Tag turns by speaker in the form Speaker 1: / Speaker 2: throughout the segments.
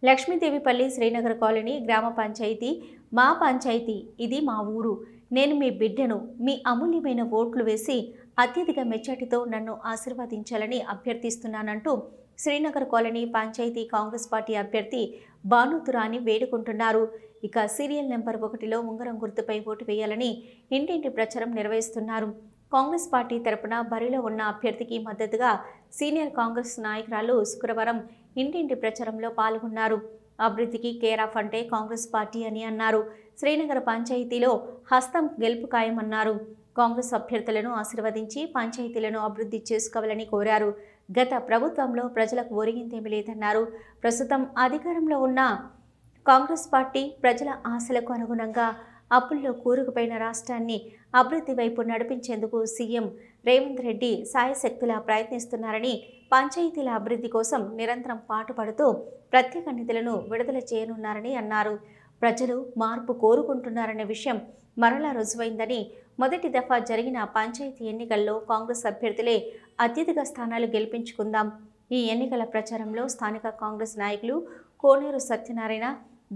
Speaker 1: Lakshmidevipalli Srinagar colony గ్రామ పంచాయతీ మా పంచాయతీ, ఇది మా ఊరు. నేను మీ బిడ్డను. మీ అమూల్యమైన ఓట్లు వేసి అత్యధిక మెజార్టీతో నన్ను ఆశీర్వదించాలని అభ్యర్థిస్తున్నానంటూ శ్రీనగర్ కాలనీ పంచాయతీ కాంగ్రెస్ పార్టీ అభ్యర్థి భానుతురాని వేడుకుంటున్నారు. ఇక సీరియల్ నెంబర్ 1లో ఉంగరం గుర్తుపై ఓటు వేయాలని ఇంటింటి ప్రచారం నిర్వహిస్తున్నారు. కాంగ్రెస్ పార్టీ తరపున బరిలో ఉన్న అభ్యర్థికి మద్దతుగా సీనియర్ కాంగ్రెస్ నాయకురాలు శుక్రవారం ఇంటింటి ప్రచారంలో పాల్గొన్నారు. అభివృద్ధికి కేర్ ఆఫ్ అంటే కాంగ్రెస్ పార్టీ అని అన్నారు. శ్రీనగర్ పంచాయతీలో హస్తం గెలుపు ఖాయమన్నారు. కాంగ్రెస్ అభ్యర్థులను ఆశీర్వదించి పంచాయతీలను అభివృద్ధి చేసుకోవాలని కోరారు. గత ప్రభుత్వంలో ప్రజలకు ఒరిగిందేమీ లేదన్నారు. ప్రస్తుతం అధికారంలో ఉన్న కాంగ్రెస్ పార్టీ ప్రజల ఆశలకు అనుగుణంగా అప్పుల్లో కూరుకుపోయిన రాష్ట్రాన్ని అభివృద్ధి వైపు నడిపించేందుకు సీఎం రేవంత్ రెడ్డి సాయశక్తులా ప్రయత్నిస్తున్నారని, పంచాయతీల అభివృద్ధి కోసం నిరంతరం పాటుపడుతూ ప్రత్యేక నిధులను విడుదల చేయనున్నారని అన్నారు. ప్రజలు మార్పు కోరుకుంటున్నారనే విషయం మరలా రుజువైందని, మొదటి దఫా జరిగిన పంచాయతీ ఎన్నికల్లో కాంగ్రెస్ అభ్యర్థులే అత్యధిక స్థానాలు గెలిపించుకుందాం. ఈ ఎన్నికల ప్రచారంలో స్థానిక కాంగ్రెస్ నాయకులు కోనేరు సత్యనారాయణ,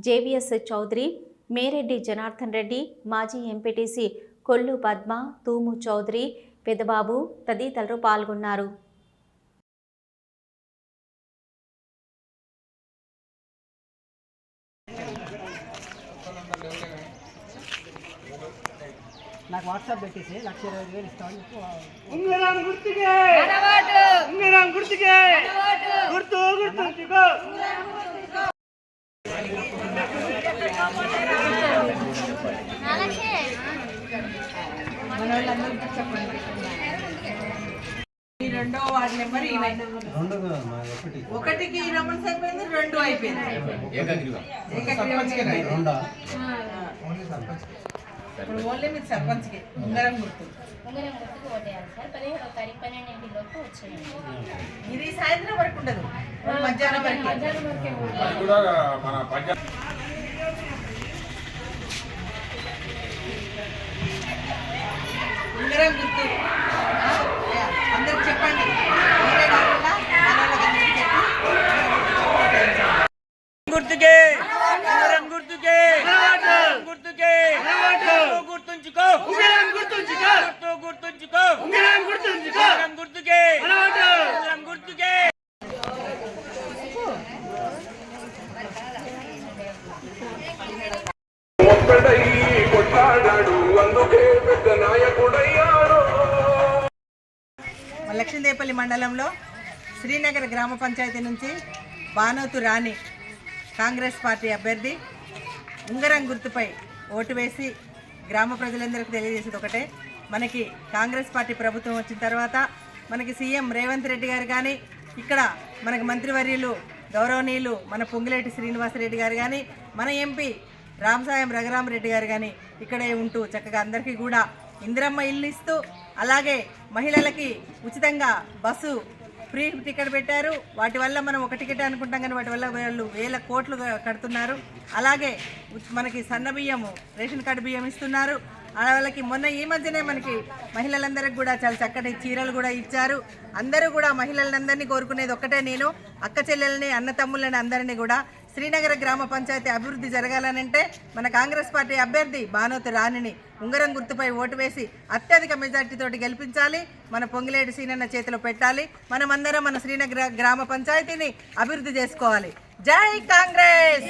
Speaker 1: జేవీఎస్ చౌదరి, మేరెడ్డి జనార్దన్ రెడ్డి, మాజీ ఎంపీటీసీ కొల్లు పద్మ, తూము చౌదరి, పెదబాబు తదితరులు పాల్గొన్నారు.
Speaker 2: నాకు వాట్సాప్ పెట్టేసి 1,20,000 ఇస్తాను.
Speaker 3: ఉంగరం గుర్తుకే ఉంగరం గుర్తుకే గుర్తు గుర్తుంచుకో.
Speaker 4: రెండో వార్డు నెంబర్ ఒకటికి రమణ్ అయిపోయింది, 2 అయిపోయింది. ఇప్పుడు ఓన్లీ మీరు సర్పంచ్కి ఉంగరం గుర్తు
Speaker 5: ఓటేయాలి సార్. 15వ తారీఖు 12 వచ్చేయండి.
Speaker 4: ఇది సాయంత్రం వరకు ఉండదు, మధ్యాహ్నం వరకు. ఉంగరం గుర్తు అందరికి చెప్పండి. మీరే కాకుండా
Speaker 3: గుర్తుకే ఉంగరం గుర్తుకే గుర్తుకే గుర్తుంచుకో ఉంగరం గుర్తుంచుకో గుర్తుంచుకో ఉంగరం గుర్తుంచుకో ఉంగరం గుర్తుకే ఉంగరం గుర్తుకే.
Speaker 4: లక్ష్మీదేవిపల్లి మండలంలో శ్రీనగర్ గ్రామ పంచాయతీ నుంచి భానుతురాని కాంగ్రెస్ పార్టీ అభ్యర్థి ఉంగరం గుర్తుపై ఓటు వేసి గ్రామ ప్రజలందరికీ తెలియజేసేది ఒకటే, మనకి కాంగ్రెస్ పార్టీ ప్రభుత్వం వచ్చిన తర్వాత మనకి సీఎం రేవంత్ రెడ్డి గారు కానీ, ఇక్కడ మనకి మంత్రివర్యులు గౌరవనీయులు మన పొంగిలేటి శ్రీనివాసరెడ్డి గారు కానీ, మన ఎంపీ రామసాయం రఘురామరెడ్డి గారు కానీ ఇక్కడే ఉంటూ చక్కగా అందరికీ కూడా ఇందిరమ్మ ఇల్లు ఇస్తూ, అలాగే మహిళలకి ఉచితంగా బస్సు ఫ్రీ టికెట్ పెట్టారు. వాటి వల్ల మనం ఒక టికెట్ అనుకుంటాం కానీ వాటి వల్ల వాళ్ళు 1000 కోట్లు కడుతున్నారు. అలాగే మనకి సన్న బియ్యము, రేషన్ కార్డు బియ్యం ఇస్తున్నారు. వాళ్ళకి మొన్న ఈ మధ్యనే మనకి మహిళలందరికీ కూడా చాలా చక్కటి చీరలు కూడా ఇచ్చారు. అందరూ కూడా మహిళలందరినీ కోరుకునేది ఒక్కటే, నేను అక్క చెల్లెల్ని అన్న తమ్ముళ్ళని అందరినీ కూడా శ్రీనగర్ గ్రామ పంచాయతీ అభివృద్ధి జరగాలనంటే మన కాంగ్రెస్ పార్టీ అభ్యర్థి భానుతురానిని ఉంగరం గుర్తుపై ఓటు వేసి అత్యధిక మెజార్టీతోటి గెలిపించాలి. మన పొంగిలేటి సీనన్న చేతిలో పెట్టాలి. మనమందరం మన శ్రీనగర్ గ్రామ పంచాయతీని అభివృద్ధి చేసుకోవాలి. జై కాంగ్రెస్.